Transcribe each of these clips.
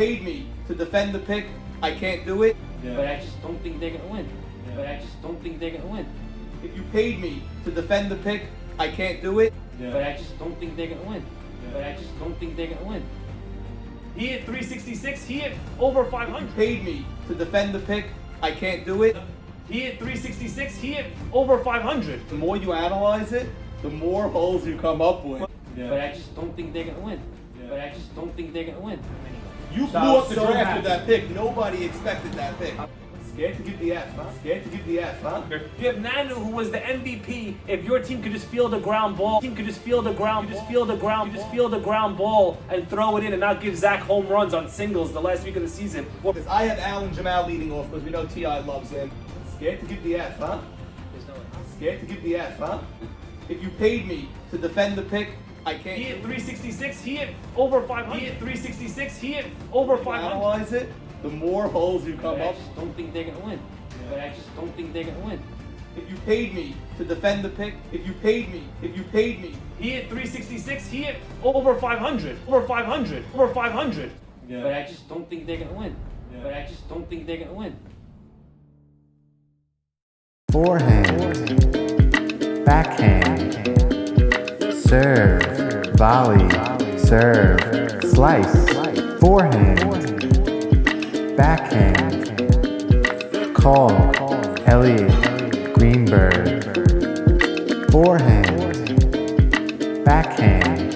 paid me to defend the pick, I can't do it. But I just don't think they're gonna win. But I just don't think they're gonna win. If you paid me to defend the pick, I can't do it. But I just don't think they're gonna win. But I just don't think they're gonna win. He hit 366. He hit over 500. You paid me to defend the pick, I can't do it. He hit 366. He hit over 500. The more you analyze it, the more holes you come up with. But I just don't think they're gonna win. But I just don't think they're gonna win. You blew up the draft with that pick. Nobody expected that pick. Scared to give the F, huh? Scared to give the F, huh? You have Nanu, who was the MVP. If your team could just field the ground ball, and throw it in and not give Zach home runs on singles the last week of the season. Because I have Allen Jamal leading off because we know T.I. loves him. Scared to give the F, huh? Scared to give the F, huh? If you paid me to defend the pick, I can't. He hit 366. He hit over 500. He hit 366. He hit over 500. Analyze it, the more holes you come But I up. just don't think they're gonna win. But I just don't think they're gonna win. If you paid me to defend the pick, if you paid me. He hit 366. He hit over 500. Over 500. Over 500. But I just don't think they're gonna win. But I just don't think they're gonna win. Forehand, backhand, serve, volley, serve, slice, forehand, backhand, call, Elliott, Greenberg, forehand, backhand,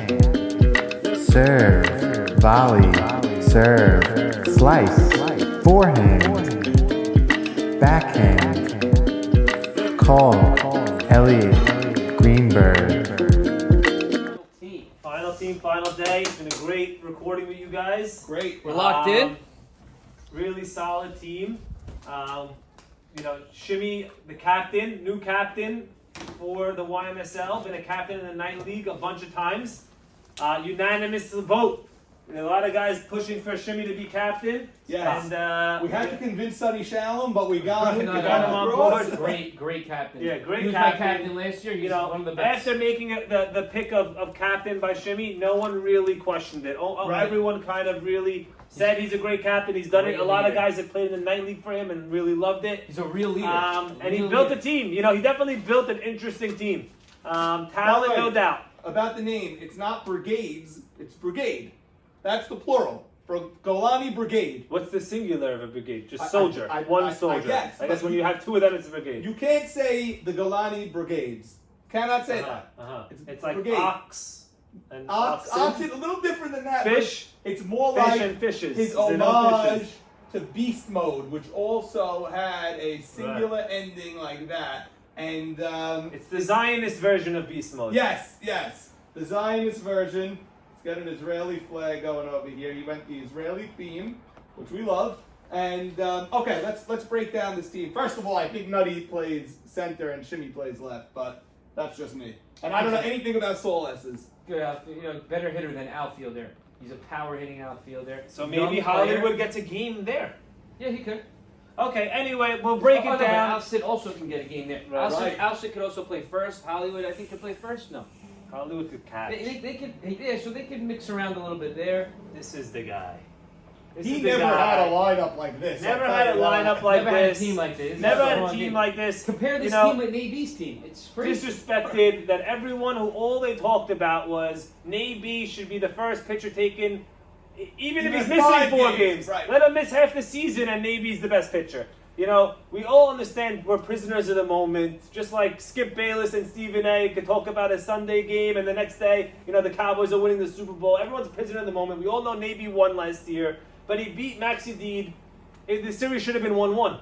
serve, volley, serve, slice, forehand, backhand, call, Elliott, Greenberg. Final day. It's been a great recording with you guys. Great. We're locked in. Really solid team. Shimmy, the captain, new captain for the YMSL, been a captain in the night league a bunch of times. Unanimous vote. A lot of guys pushing for Shimmy to be captain. Yes. And We had to convince Sonny Shalom, but we got him. We got him on board. Great captain. Yeah, great he was captain. my captain last year. He's one of the best. After making it the pick of captain by Shimmy, no one really questioned it. Right. Everyone kind of really said he's a great captain. He's done it. A lot of guys have played in the night league for him and really loved it. He's a real leader. And he built a team. He definitely built an interesting team. Talent, no doubt. About the name, it's not brigades, it's brigade. That's the plural. Golani Brigade. What's the singular of a brigade? Just soldier. One soldier. I guess when you have two of them, it's a brigade. You can't say the Golani Brigades. Cannot say that. It's like brigade. ox and Oxen, a little different than that. Fish. It's more Fish like and fishes. his Is there no homage fishes? to Beast Mode, which also had a singular ending like that. And it's the Zionist version of Beast Mode. Yes. The Zionist version. It's got an Israeli flag going over here. He went the Israeli theme, which we love. And okay, let's break down this team. First of all, I think Nutty plays center and Shimmy plays left, but that's just me. And I don't know anything about Soul S's. Good, better hitter than outfielder. He's a power hitting outfielder. So maybe Hollywood gets a game there. Yeah, he could. Okay, anyway, we'll break it down. Alcid also can get a game there. Right. Alcid could also play first. Hollywood, I think, could play first. No. Hollywood could catch. So they could mix around a little bit there. This is the guy. He never had a lineup like this. Never had a lineup like Never this. had a team like this. Never had a team like this. Compare this team with Navy's team. It's crazy. Disrespected that everyone who all they talked about was Navy should be the first pitcher taken, even if he's missing 4 games. Right. Let him miss half the season and Navy's the best pitcher. We all understand we're prisoners of the moment. Just like Skip Bayless and Stephen A. could talk about a Sunday game and the next day, the Cowboys are winning the Super Bowl. Everyone's a prisoner of the moment. We all know Navy won last year, but he beat Maxi Deed. The series should have been 1-1.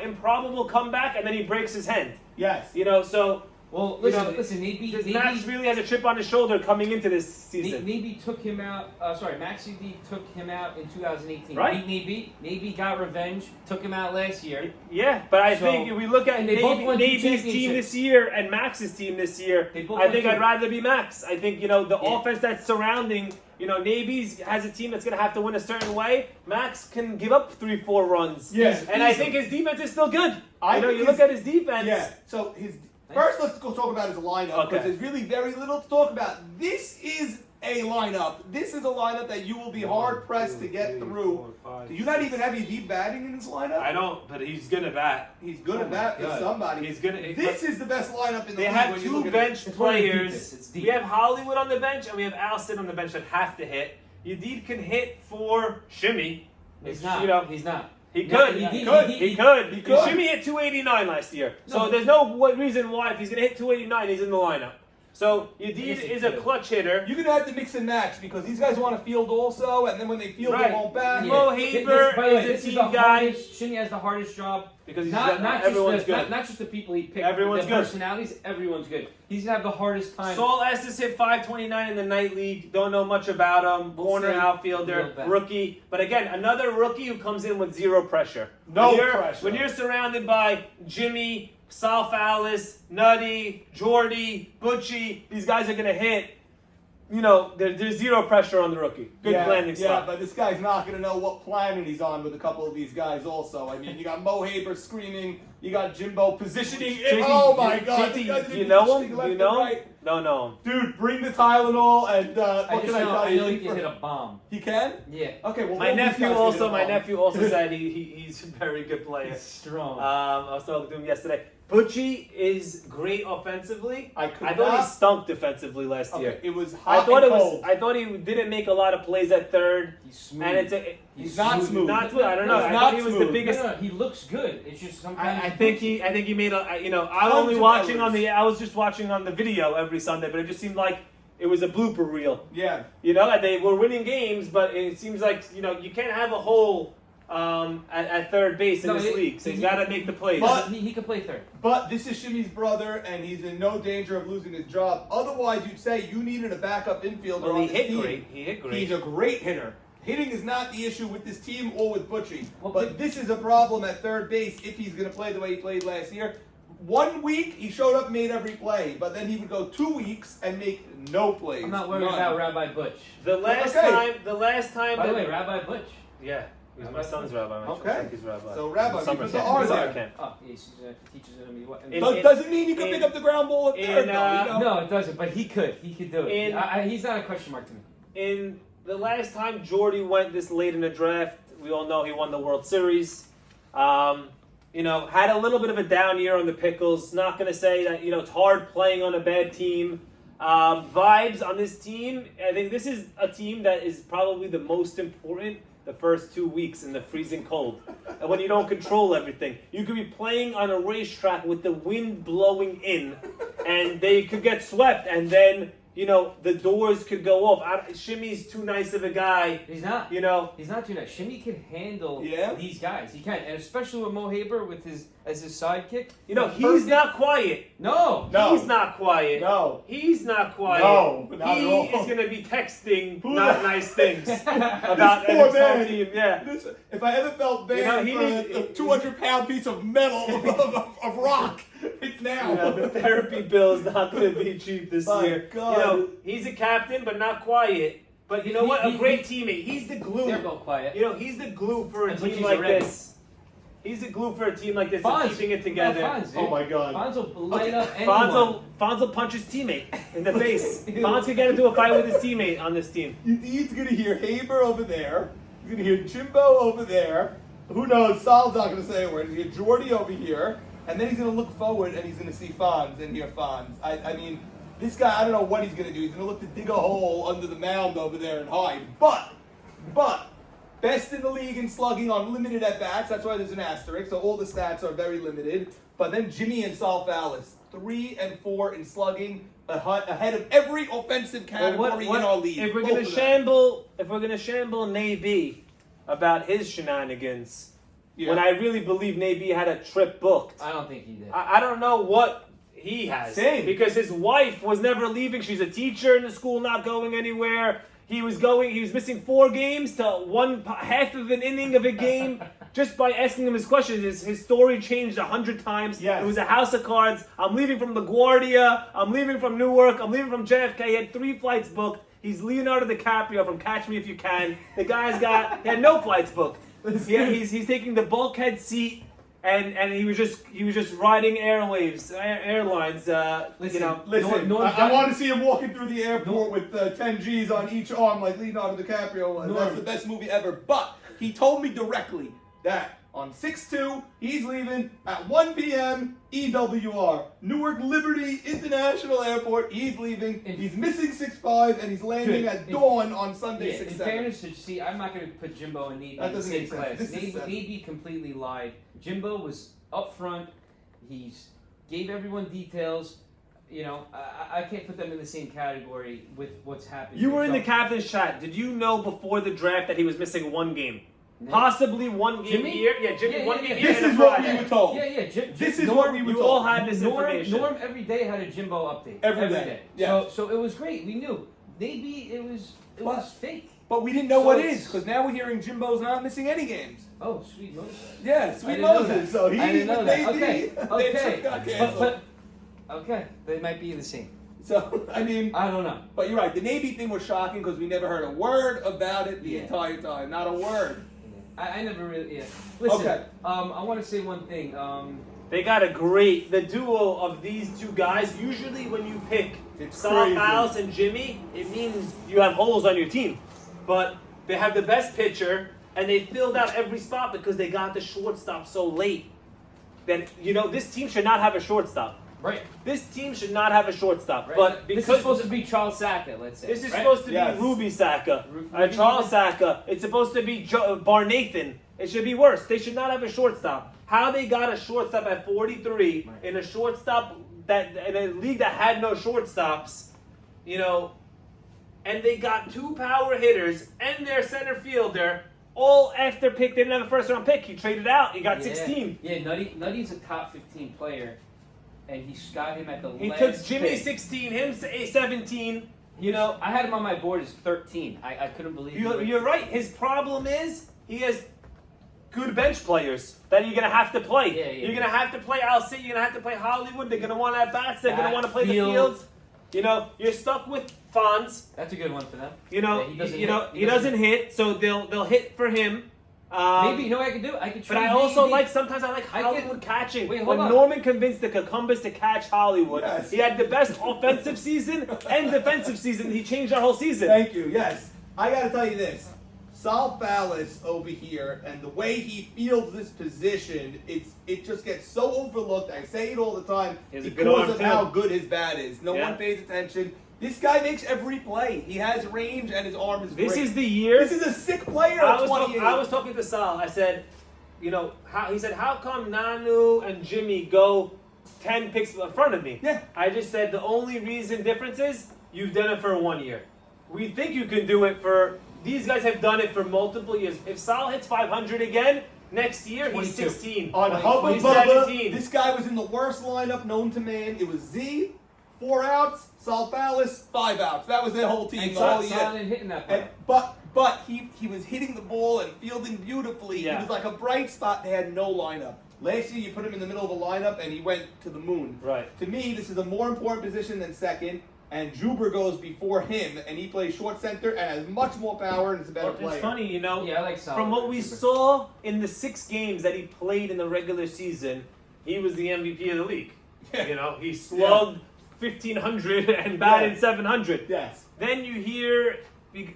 Improbable comeback, and then he breaks his hand. Yes. So... Well, listen. Navy Max really has a chip on his shoulder coming into this season. Navy took him out. Maxi D took him out in 2018. Right. Beat Navy. Navy got revenge. Took him out last year. Yeah, but I think if we look at Navy's team this year and Max's team this year, I think I'd rather be Max. I think the offense that's surrounding. Navy's has a team that's going to have to win a certain way. Max can give up 3-4 runs. Yes, and I think his defense is still good. You look at his defense. Yeah. So first, let's go talk about his lineup because there's really very little to talk about. This is a lineup. This is a lineup that you will be hard pressed to get through. Do you not even have your deep batting in this lineup? I don't, but he's gonna bat. He's good at bat for somebody. He's gonna. This is the best lineup in the They league. have when you two look at bench It's where they keep players. this. It's deep. We have Hollywood on the bench, and we have Alston on the bench that have to hit. Yedid can hit for Shimmy. He's not. You know, He's not. he No, could. he- He he- could. he- He could. he could. Shimmy hit 289 last year, No, so but- there's no reason why if he's gonna hit 289, he's in the lineup. So Yedid Yes, he is a could. clutch hitter. You're gonna have to mix and match because these guys want to field also, and then when they field, Right. they won't bat. Yeah. Mo Haber By the way, is a this team is the guy. hardest. Shimmy has the hardest job. Because he's Not just everyone's the, good. not just the people he picked. Everyone's the good. personalities. Everyone's good. He's gonna have the hardest time. Saul Estes hit 529 in the night league. Don't know much about him. Corner see. outfielder, Real bad. rookie. But again, another rookie who comes in with zero pressure. No when you're, pressure. When you're surrounded by Jimmy, Sal Fallis, Nutty, Jordy, Butchie, these guys are gonna hit. You know, there's zero pressure on the rookie. Good landing Yeah, spot. but this guy's not going to know what planet he's on with a couple of these guys also. I mean, you got Mo Haber screaming, you got Jimbo positioning. JT, Oh my God. JT, this guy's you know positioning him? left You and know him? right. Don't know him. Dude, bring the Tylenol and what I just can I know. tell I you? know he can hit a bomb. He can? Yeah. Okay, well, My both these nephew guys also. can My hit a bomb. nephew also said he's a very good player. He's strong. I was talking to him yesterday. Butchie is great offensively. I could thought he not- stunk defensively last year. Okay, it was I hot thought and it was. cold. I thought he didn't make a lot of plays at third, He's smooth. and it's a. He's not smooth. Not smooth. I don't know. He's I not thought he was smooth. the biggest. No, he looks good. It's just sometimes. I think he made a. You know, I'm Tons only of watching errors. on the. I was just watching on the video every Sunday, but it just seemed like it was a blooper reel. Yeah. You know, and they were winning games, but it seems like you can't have a hole at third base in No, this league. So you got to make the plays. But- he can play third. But this is Shimmy's brother, and he's in no danger of losing his job. Otherwise, you'd say you needed a backup infielder Well, on he this hit team. great. He hit great. He's a great hitter. Hitting is not the issue with this team or with Butchie. Well, But this is a problem at third base if he's going to play the way he played last year. 1 week, he showed up and made every play. But then he would go 2 weeks and make no plays. I'm not worried None. about Rabbi Butch. The last Okay. time. By the that- way, Rabbi Butch. Yeah, he's my son's rabbi. I Okay. think he's rabbi. So, Rabbi, you Summer put the camp. R Summer there. camp. Oh, he teaches him what. In- Doesn't mean you can in- pick up the ground ball at in, third, though. You know? No, it doesn't. But he could. He could do it. In- He's not a question mark to me. In the last time Jordy went this late in the draft, we all know he won the World Series. Had a little bit of a down year on the Pickles. Not going to say that, it's hard playing on a bad team. Vibes on this team, I think this is a team that is probably the most important the first 2 weeks in the freezing cold. And when you don't control everything, you could be playing on a racetrack with the wind blowing in, and they could get swept, and then, the doors could go off. Shimmy's too nice of a guy. He's not. He's not too nice. Shimmy can handle Yeah? these guys. He can, and especially with Mo Haber with his sidekick. He's not quiet. No. No. He's not quiet. No. He's not quiet. No, not at he all. is going to be texting Who not the- nice things about This poor his whole man. team. Yeah. Listen, if I ever felt bad he for needs- a 200-pound piece of metal of rock, it's now. The therapy bill is not going to be cheap this My year. God. He's a captain, but not quiet. But you know what? A great teammate. He's the glue. They're both quiet. He's the glue for a Until team he's like ready. this. He's the glue for a team like this, of Fonz. keeping it together. No, Fonz, dude. Oh my God. Fonz will light up anyone. Fonz will punch his teammate in the face. Fonz could get into a fight with his teammate on this team. He's going to hear Haber over there. He's going to hear Jimbo over there. Who knows? Sal's not going to say a word. He's going to hear Jordy over here. And then he's going to look forward and he's going to see Fonz and hear Fonz. I mean, this guy, I don't know what he's going to do. He's going to look to dig a hole under the mound over there and hide. But, best in the league in slugging on limited at-bats. That's why there's an asterisk. So all the stats are very limited. But then Jimmy and Sal Fallis, 3 and 4 in slugging, ahead of every offensive category in our league. If we're Both gonna of them. shamble Naby about his shenanigans, Yeah. when I really believe Naby had a trip booked, I don't think he did. I don't know what he has. Same. Because his wife was never leaving. She's a teacher in the school, not going anywhere. He was missing 4 games to half of an inning of a game just by asking him his questions. His story changed 100 times. Yes. It was a house of cards. I'm leaving from LaGuardia. I'm leaving from Newark. I'm leaving from JFK. He had 3 flights booked. He's Leonardo DiCaprio from Catch Me If You Can. The guy's he had no flights booked. He's taking the bulkhead seat and he was just riding airlines. Listen, I want to see him walking through the airport with 10 G's on each arm like Leonardo DiCaprio was. That's the best movie ever. But he told me directly that on 6/2, he's leaving at 1 p.m. EWR. Newark Liberty International Airport. He's leaving. He's missing 6/5, and he's landing at dawn on Sunday 6/7. In fairness to see, I'm not going to put Jimbo and Needy in the same class. Needy completely lied. Jimbo was up front. He gave everyone details. You know, I can't put them in the same category with what's happening. You were in the captain's chat. Did you know before the draft that he was missing one game? Possibly one game Jimmy? here. Yeah, Jimmy, one game here. This is what we were told. This is what we were You told. all had this information. Norm every day had a Jimbo update. Every day. Yeah. So it was great. We knew. Maybe it was fake. But we didn't know what it is, because now we're hearing Jimbo's not missing any games. Oh, sweet Moses. Yeah, sweet I didn't know Moses. that. So he I didn't know that. Okay. Okay, they might be the same. So, I mean, I don't know. but you're right. The Navy thing was shocking because we never heard a word about it the entire time. Not a word. I never really. Yeah. Listen. Okay. I want to say one thing. They got the duo of these two guys. Usually, when you pick It's Saul crazy. Fowles and Jimmy, it means you have holes on your team. But they have the best pitcher, and they filled out every spot because they got the shortstop so late. That this team should not have a shortstop. Right. This team should not have a shortstop. Right. But this because is supposed to be Charles Saka, let's say. this is right? supposed to be Yes. Ruby Saka, Ruby Charles Saka. It's supposed to be Bar Nathan. It should be worse. They should not have a shortstop. How they got a shortstop at 43 in a shortstop in a league that had no shortstops, and they got two power hitters and their center fielder all after pick. They didn't have a first round pick. He traded out. He got 16. Yeah, Nutty's a top 15 player, and he got him at the He last took Jimmy pick. 16, him 17. I had him on my board as 13. I couldn't believe it. You're right. His problem is he has good bench players that you're gonna have to play. Yeah. You're gonna have to play Al City. You're gonna have to play Hollywood. They're gonna want at bats. They're gonna want to play Backfield. the field. You're stuck with Fonz. That's a good one for them. He doesn't doesn't hit, so they'll hit for him. Maybe you know what I could do? I could But trade I also Navy. sometimes I like Hollywood catching. Wait, hold when on. Norman convinced the Cucumbers to catch Hollywood, Yes. he had the best offensive season and defensive season. He changed our whole season. Thank you. Yes. I got to tell you this. Saul Fowles over here, and the way he fields this position, it just gets so overlooked. I say it all the time He has a good because arm, of too. how good his bat is. No Yeah. one pays attention. This guy makes every play. He has range, and his arm is great. This is the year. This is a sick player. I at was, 28. I was talking to Sal. I said, he said, how come Nanu and Jimmy go 10 picks in front of me? Yeah. I just said the only difference is you've done it for 1 year. We think you can do it these guys have done it for multiple years. If Sal hits 500 again, next year he's 22. 16. On Hubba He's Bubba, 17. this guy was in the worst lineup known to man. It was Z, 4 outs, Saul Fowles, 5 outs. That was their whole team. And the whole Saul year. didn't hitting that And, play. but he was hitting the ball and fielding beautifully. Yeah. He was like a bright spot. They had no lineup. Last year, you put him in the middle of a lineup, and he went to the moon. Right. To me, this is a more important position than second, and Juber goes before him, and he plays short center and has much more power and is a better player. It's funny, Yeah, I like Sal. from what we saw in the 6 games that he played in the regular season, he was the MVP of the league. Yeah. He slugged 1,500 and batted 700. Yes. Then you hear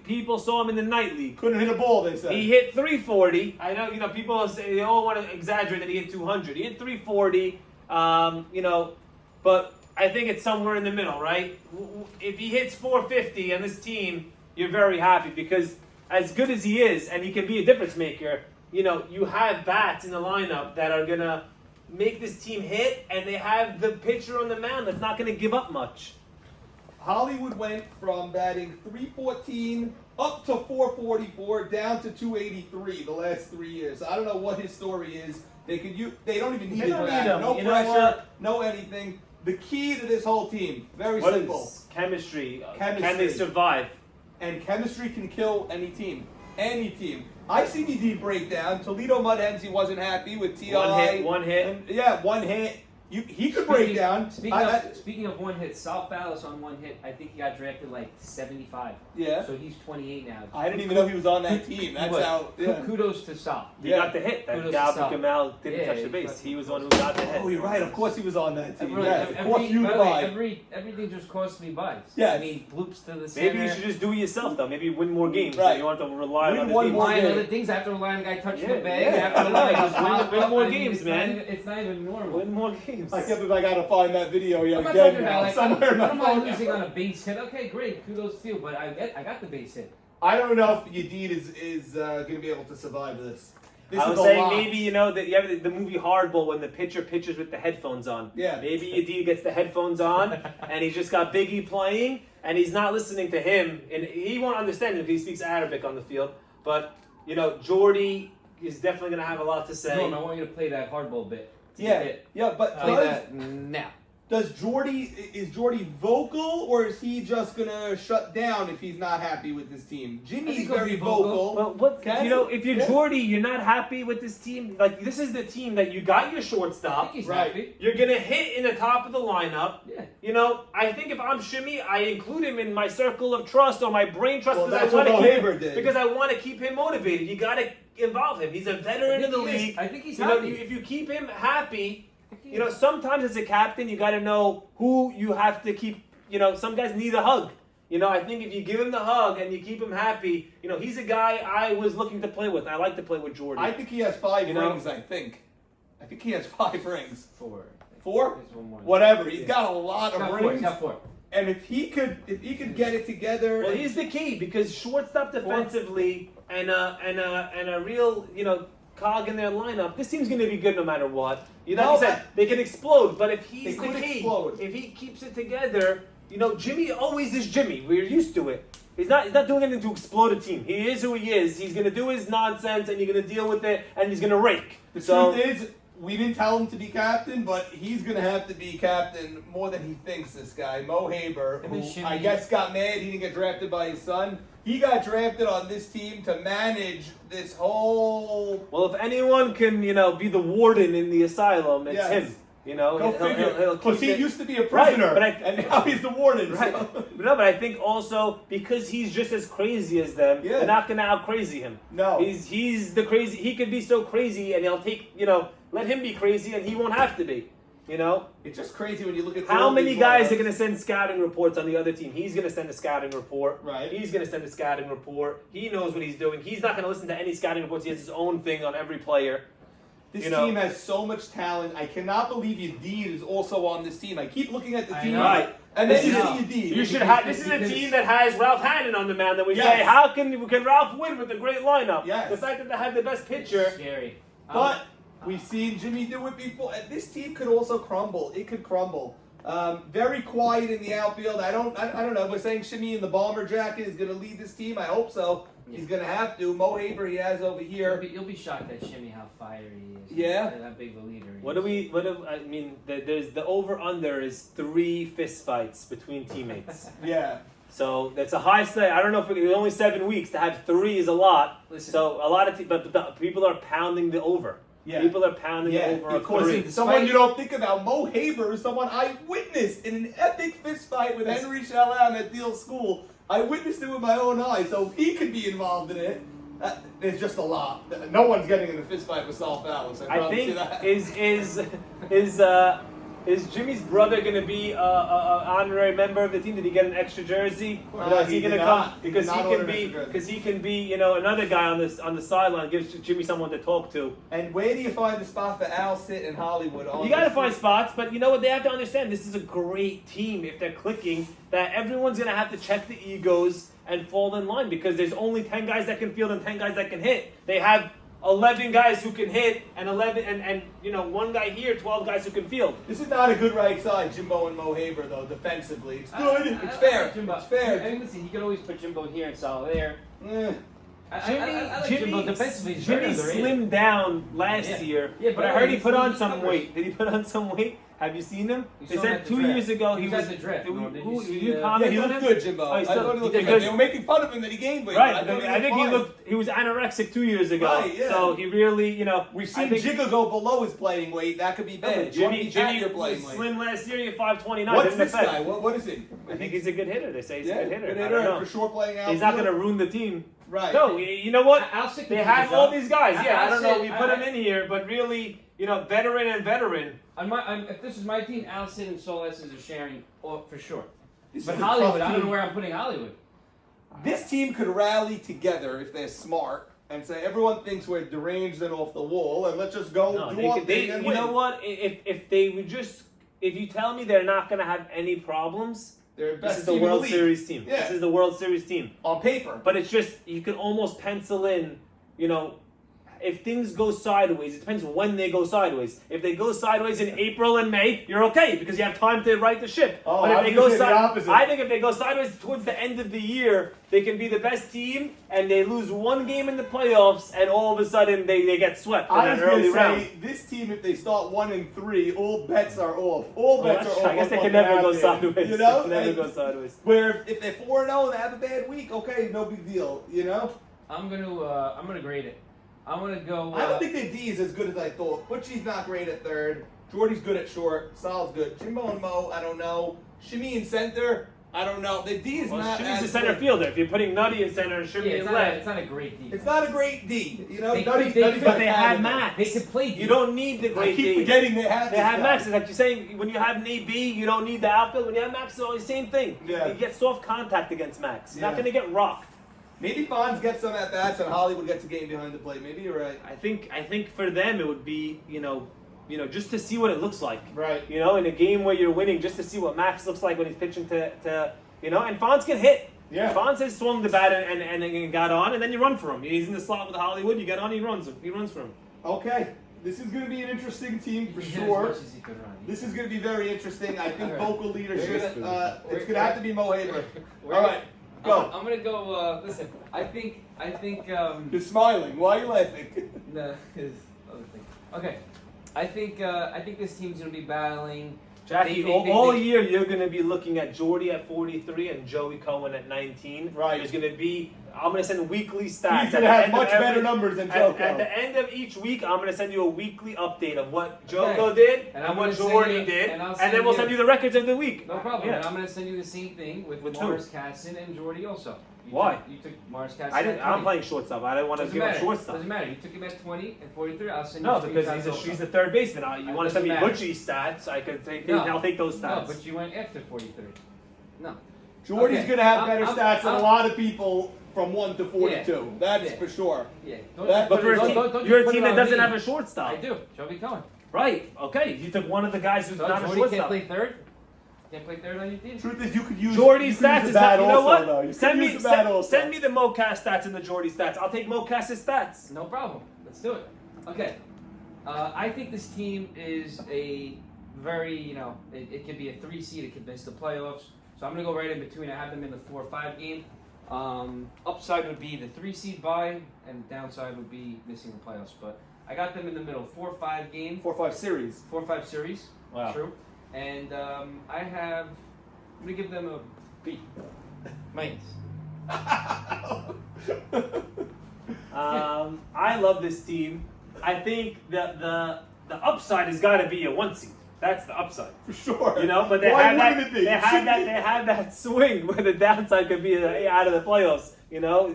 people saw him in the night league. Couldn't hit a ball, they said. He hit 340. I know, people say they all want to exaggerate that he hit 200. He hit 340. But I think it's somewhere in the middle, right? If he hits 450 on this team, you're very happy because as good as he is, and he can be a difference maker, you have bats in the lineup that are going to make this team hit, and they have the pitcher on the mound that's not going to give up much. Hollywood went from batting 314 up to 444 down to 283 the last 3 years. I don't know what his story is. They don't even need his don't bat. need him. No You know pressure, what? no anything. The key to this whole team, very What simple. is chemistry? Chemistry. Can they survive? And chemistry can kill any team. Any team. I've seen ED break down. Toledo Mud Hens, he wasn't happy with TI. One hit. And, yeah, 1 hit. He could break down. Speaking of one hit, Sal Fallis on one hit, I think he got drafted like 75. Yeah. So he's 28 now. I didn't even know he was on that team. That's how. Yeah. Kudos to Sal. He got the hit. That Galvin Gamal didn't touch the base. He was the one who got the hit. Oh, you're right. Of course he was on that team. Everything just cost me buys. Yeah. I mean, bloops to the center. Maybe you should just do it yourself, though. Maybe win more games. Right. You don't have to rely on other things. I have to rely on the guy touching the bag. I have to rely win more games, man. It's not even normal. Win more games. I can't believe I gotta find that video I'm not again talking now. about Somewhere in my I don't mind phone. losing on a base hit. Okay, great. Kudos to you. But I got the base hit. I don't know if Yedid is gonna be able to survive this. I was saying maybe, that you have the movie Hardball when the pitcher pitches with the headphones on. Yeah. Maybe Yedid gets the headphones on and he's just got Biggie playing and he's not listening to him. And he won't understand it because he speaks Arabic on the field. But, Jordy is definitely going to have a lot to say. Norm, I want you to play that Hardball bit. Yeah, but play that now. Is Jordy vocal, or is he just gonna shut down if he's not happy with his team? Jimmy's very vocal. Well, if you're Jordy, you're not happy with this team. Like, this is the team that you got your shortstop. I think he's happy. You're gonna hit in the top of the lineup. Yeah. I think if I'm Shimmy, I include him in my circle of trust or my brain trust. Well, that's what Haber did. Because I want to keep him motivated. You got to involve him. He's a veteran in the league. I think he's happy. If you keep him happy. Sometimes as a captain, you got to know who you have to keep. Some guys need a hug. I think if you give him the hug and you keep him happy, he's a guy I was looking to play with. I like to play with Jordan. I think he has 5 rings, I think he has 5 rings. 4. 4? One more. Whatever. He's got a lot of rings. He's got 4. And if he could get it together. Well, he's the key because shortstop defensively and a real, cog in their lineup, this team's going to be good no matter what. Like you said, they can explode, but if he's the key, if he keeps it together, Jimmy always is Jimmy. We're used to it. He's not doing anything to explode a team. He is who he is. He's going to do his nonsense, and you're going to deal with it, and he's going to rake. The truth is, we didn't tell him to be captain, but he's going to have to be captain more than he thinks, this guy. Mo Haber, who I guess got mad he didn't get drafted by his son. He got drafted on this team to manage this whole... Well, if anyone can, be the warden in the asylum, it's him. Go figure. Because he used to be a prisoner, and now he's the warden. Right. So. No, but I think also because he's just as crazy as them, they're not going to out-crazy him. No. He's the crazy... He could be so crazy, and he'll take, let him be crazy, and he won't have to be. It's just crazy when you look at how many guys are going to send scouting reports on the other team. He's going to send a scouting report. Right. He's going to send a scouting report. He knows what he's doing. He's not going to listen to any scouting reports. He has his own thing on every player. This team has so much talent. I cannot believe Yedid is also on this team. I keep looking at the team. Right. And then you see Yedid. You should have. This is a team that has Ralph Hannon on the mound. That we say, how can Ralph win with a great lineup? Yes. The fact that they have the best pitcher. Scary. But we've seen Jimmy do it before. And this team could also crumble. It could crumble. Very quiet in the outfield. I don't know. We're saying Shimmy in the bomber jacket is going to lead this team. I hope so. He's going to have to. Mo Haber he has over here. You'll be shocked at Shimmy how fiery he is. Yeah. How big of a leader he is. There's the over-under is 3 fist fights between teammates. Yeah. So that's a high stat. I don't know if it's only 7 weeks. To have 3 is a lot. Listen. So a lot of but people are pounding the over. Yeah. People are pounding the over of course, 3. Someone you don't think about, Mo Haber is someone I witnessed in an epic fist fight with Henry Shalam at Deal School. I witnessed it with my own eyes, so he could be involved in it. It's just a lot. No one's getting in a fist fight with Sal Fallis. I think is Jimmy's brother going to be an honorary member of the team? Did he get an extra jersey? Is he going to come because he can be another guy on the sideline, gives Jimmy someone to talk to. And where do you find the spot for Al Sit in Hollywood? You got to find spots, but you know what? They have to understand this is a great team. If they're clicking, that everyone's going to have to check the egos and fall in line because there's only 10 guys that can field and 10 guys that can hit. They have 11 guys who can hit and 11 and one guy here, 12 guys who can field. This is not a good right side, Jimbo and Mo Haber, though, defensively. It's good. It's fair. It's fair. I mean, listen, he could always put Jimbo here and Sal there. I like Jimmy Jimbo defensively. Jimmy slimmed down last year, but I heard he put on some weight. Did he put on some weight? Have you seen him? You They saw him said at the 2 draft. years ago He was at the draft. Did Did you you see, comment Yeah, he on looked him? good, Jimbo. Oh, I he's thought still- he looked because- good. They were making fun of him that he gained weight. Right, but I think he was anorexic 2 years ago. Right, yeah. So he really, We've I seen think- Jigga go below his playing weight. That could be bad. Jimmy you're was playing weight. slim last year. He had 529. What's Didn't this affect. guy? What is he? I think he's a good hitter. They say he's a good hitter. Good I hitter, don't know. and for sure playing out. He's not going to ruin the team. Right. No, you know what? Alcid They can had do the all job. these guys. Yeah, I don't know. Alcid- We put them in here, but really, veteran and veteran. If this is my team, Alcid and Solis are sharing for sure. This But is a Hollywood, tough I don't know team. where I'm putting Hollywood. This team could rally together if they're smart and say everyone thinks we're deranged and off the wall, and let's just go No, do they our could, thing and you win. know what? If they would just, if you tell me they're not going to have any problems, They're this best is the team in World league. Series team. Yeah. This is the World Series team. On paper. But it's just, you can almost pencil in, if things go sideways, it depends when they go sideways. If they go sideways in April and May, you're okay because you have time to right the ship. Oh, but I if was they gonna go say the opposite. I think if they go sideways towards the end of the year, they can be the best team and they lose one game in the playoffs and all of a sudden they get swept in I was an going early to round. say, this team, if they start 1-3, all bets are off. All bets are off. I guess on they what can never go happen. sideways. You know? They can never And go sideways. Where if they're 4-0 and they have a bad week, okay, no big deal. I'm gonna grade it. I'm gonna go. I don't think their D is as good as I thought. Butchie's not great at third. Jordy's good at short. Sal's good. Jimbo and Mo, I don't know. Shimmy in center, I don't know. The D is not Shimmy's as the center good. fielder. If you're putting Nutty in center and Shimmy Yeah, in it's left, not a great D. It's not a great D. They Nutty's could- Nutty's but got they a had fabulous. Max. They can play D. you don't need the I great keep D. forgetting they have They this have guy. Max. It's like you're saying when you have Nate B, you don't need the outfield. When you have Max, it's all the same thing. Yeah. You get soft contact against Max. You're not Yeah. going to get rocked. Maybe Fonz gets some at bats and Hollywood gets a game behind the plate. Maybe you're right. I think for them it would be just to see what it looks like. Right. In a game where you're winning, just to see what Max looks like when he's pitching to and Fonz can hit. Yeah. Fonz has swung the bat and got on, and then you run for him. He's in the slot with Hollywood. You get on, he runs for him. Okay. This is going to be an interesting team for He did sure. as much as he could run. This is going to be very interesting. I think vocal leadership. We're It's gonna- going to have to be Mo Haber. We're All gonna- right. Go. I'm gonna go. Listen, I think. You're smiling. Why are you laughing? No, his other thing. Okay, I think this team's gonna be battling. Jackie, They- all year you're going to be looking at Jordy at 43 and Joey Cohen at 19. Right. There's going to be, I'm going to send weekly stats. He's At going to the have end of much better numbers than Joko. At the end of each week, I'm going to send you a weekly update of what Joko Okay. did And and, I'm what gonna send Jordy you- did. and I'll And send then we'll you- send you the records of the week. No problem. Yeah. And I'm gonna send you the same thing with With Morris Casson and Jordy also. Why? You took Morris Casson. I didn't, at I'm 20. playing shortstop. I didn't want to Doesn't give up matter. shortstop. Doesn't matter. You took him at 20 and 43. I'll send you. No, screenshots because also. she's the third baseman. You want to send me Doesn't matter. Butchie's stats? I could take. No. I'll take those No, stats. but you went after 43. No. Jordy's Okay. going to have better I'm- stats than a I'm- lot of people from 1 to 42. Yeah. That's Yeah. for sure. Yeah. But for a team, don't you're a just put team it that on doesn't me. have a shortstop. I do. Joey Cohen. Right. Okay. You took one of the guys who's So not a Jordy shortstop. can't play third. Can't play third on your team. Truth is, you could use Jordy's you could stats use is the bat not. You know also, what? Though. You Send could me use the bat also. send me the MoCast stats and the Jordy stats. I'll take MoCast's stats. No problem. Let's do it. Okay. I think this team is a very, it could be a 3 seed. It could miss the playoffs. So I'm going to go right in between. I have them in the 4-5 game. Upside would be the 3 seed bye, and downside would be missing the playoffs. But I got them in the middle. 4-5 game. 4-5 series. 4-5 series. Wow. True. And I'm going to give them a B. Minus. I love this team. I think the upside has got to be a 1 seed. That's the upside. For sure. But they Why have that. wouldn't it be? They It have should that. be. They have that swing where the downside could be out of the playoffs.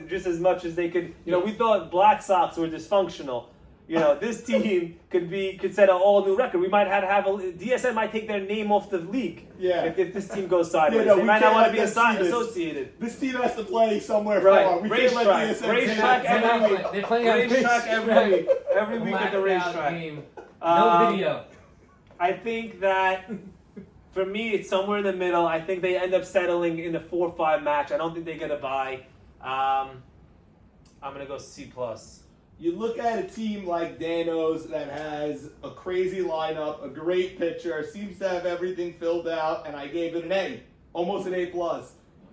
Just as much as they could. We thought Black Sox were dysfunctional. This team could set an all new record. We might have DSM might take their name off the league. Yeah. If this team goes sideways, Yeah, no, they we might not can't want to let be them see this. associated. This team has to play somewhere Right. far. We can't let Racetrack. DSM Racetrack say every that. week. They're playing on Racetrack every week. Every week at the Blackout racetrack. game. No Um, video. I think that for me, it's somewhere in the middle. I think they end up settling in the 4-5 match. I don't think they get a bye. I'm gonna go C+. You look at a team like Dano's that has a crazy lineup, a great pitcher, seems to have everything filled out, and I gave it an A, almost an A+.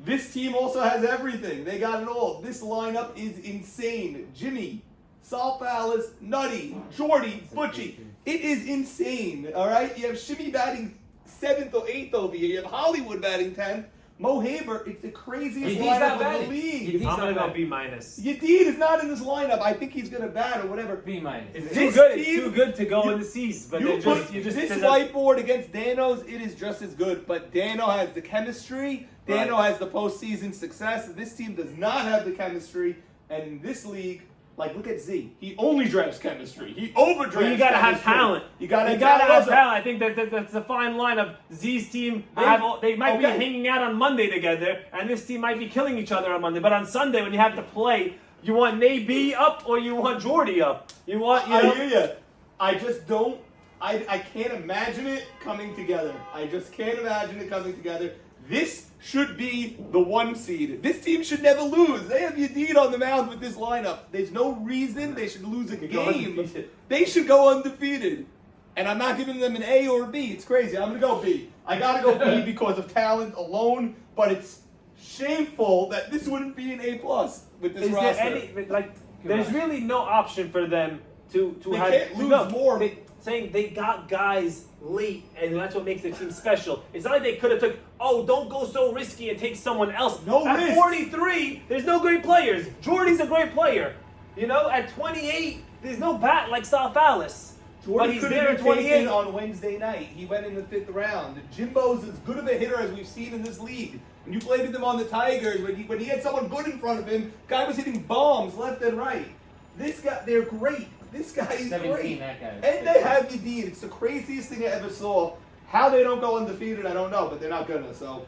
This team also has everything. They got it all. This lineup is insane. Jimmy, Sal Palace, Nutty, Jordy, Butchie. It is insane, all right? You have Shimmy batting 7th or 8th over here. You have Hollywood batting 10th. Mo Haber, it's the craziest He's lineup not in the batting. league. He's I'm gonna not go batting. B-. Yedid is not in this lineup. I think he's going to bat or whatever. B-. It's This too good. It's team- too good to go you- in the C's, but You they're put just this there's a- whiteboard against Dano's, it is just as good. But Dano has the chemistry. Dano has the postseason success. This team does not have the chemistry. And in this league, like, look at Z. He only drives chemistry. He overdrafts. Well, you gotta have chemistry. talent. You gotta have have talent. talent. I think that's the fine line of Z's team. They might be Okay. hanging out on Monday together, and this team might be killing each other on Monday. But on Sunday, when you have to play, you want Naby up or you want Jordy up. You want you know. I hear you. I just don't. I can't imagine it coming together. I just can't imagine it coming together. This should be the 1 seed. This team should never lose. They have Yedid on the mound with this lineup. There's no reason they should lose a Go game. undefeated. They should go undefeated. And I'm not giving them an A or a B. It's crazy. I'm going to go B. I got to go B because of talent alone, but it's shameful that this wouldn't be an A+ with this Is there roster. any like? There's really no option for them to They have can't to lose go. more. Saying they got guys late, and that's what makes the team special. It's not like they could have took. Oh, don't go so risky and take someone else. No At risk. 43, there's no great players. Jordy's a great player. You know, at 28, there's no bat like Salfalis. Jordan But he's could there have at been taken 28. on Wednesday night. He went in the 5th round. Jimbo's as good of a hitter as we've seen in this league. When you played with him on the Tigers, when he had someone good in front of him, guy was hitting bombs left and right. This guy, they're great. This guy is 17, great. that guy. And they have Yedid. It's the craziest thing I ever saw. How they don't go undefeated, I don't know, but they're not gonna. So,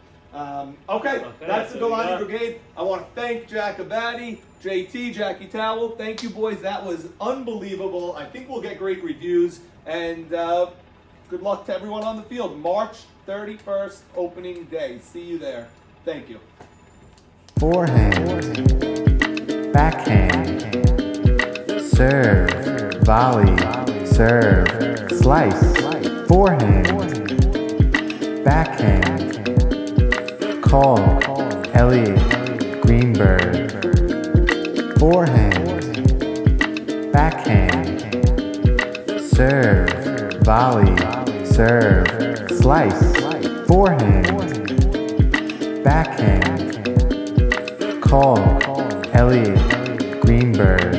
okay, that's the so we Golani got- Brigade. I want to thank Jack Abadi, JT, Jackie Towell. Thank you, boys. That was unbelievable. I think we'll get great reviews. And good luck to everyone on the field. March 31st, opening day. See you there. Thank you. Forehand, backhand, serve, volley, serve, slice, forehand, backhand, call, Elliot, Greenberg, forehand, backhand, serve, volley, serve, slice, forehand, backhand, call, Elliot, Greenberg.